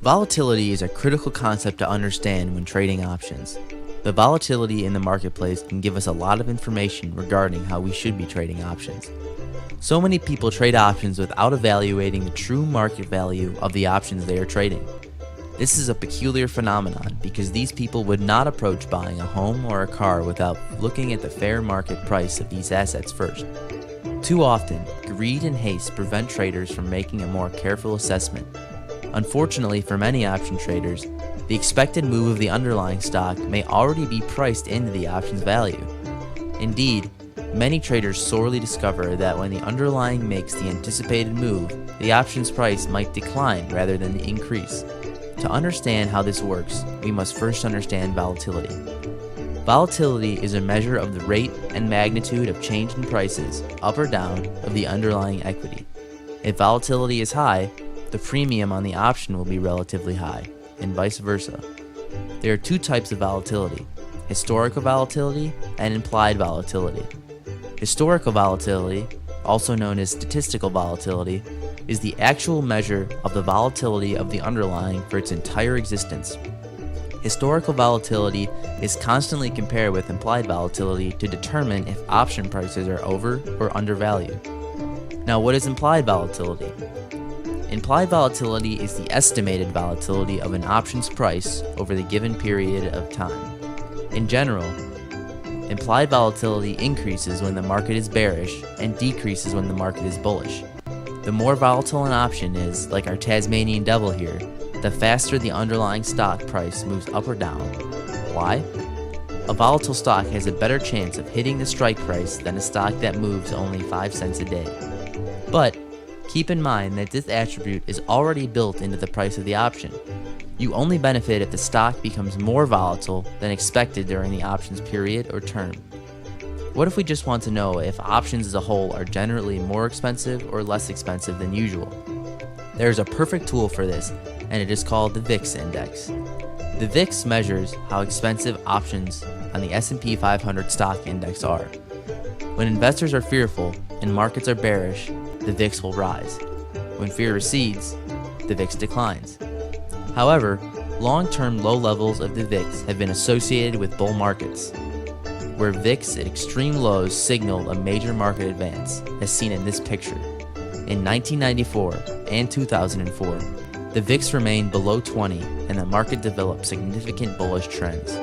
Volatility is a critical concept to understand when trading options. The volatility in the marketplace can give us a lot of information regarding how we should be trading options. So many people trade options without evaluating the true market value of the options they are trading. This is a peculiar phenomenon because these people would not approach buying a home or a car without looking at the fair market price of these assets first. Too often, greed and haste prevent traders from making a more careful assessment. Unfortunately for many option traders, the expected move of the underlying stock may already be priced into the option's value. Indeed, many traders sorely discover that when the underlying makes the anticipated move, the option's price might decline rather than increase. To understand how this works, we must first understand volatility. Volatility is a measure of the rate and magnitude of change in prices, up or down, of the underlying equity. If volatility is high, the premium on the option will be relatively high, and vice versa. There are two types of volatility: historical volatility and implied volatility. Historical volatility, also known as statistical volatility, is the actual measure of the volatility of the underlying for its entire existence. Historical volatility is constantly compared with implied volatility to determine if option prices are over or undervalued. Now, what is implied volatility? Implied volatility is the estimated volatility of an option's price over the given period of time. In general, implied volatility increases when the market is bearish and decreases when the market is bullish. The more volatile an option is, like our Tasmanian devil here, the faster the underlying stock price moves up or down. Why? A volatile stock has a better chance of hitting the strike price than a stock that moves only 5 cents a day. But keep in mind that this attribute is already built into the price of the option. You only benefit if the stock becomes more volatile than expected during the option's period or term. What if we just want to know if options as a whole are generally more expensive or less expensive than usual? There is a perfect tool for this, and it is called the VIX Index. The VIX measures how expensive options on the S&P 500 stock index are. When investors are fearful and markets are bearish, the VIX will rise. When fear recedes, the VIX declines. However, long-term low levels of the VIX have been associated with bull markets, where VIX at extreme lows signaled a major market advance, as seen in this picture. In 1994 and 2004, the VIX remained below 20 and the market developed significant bullish trends.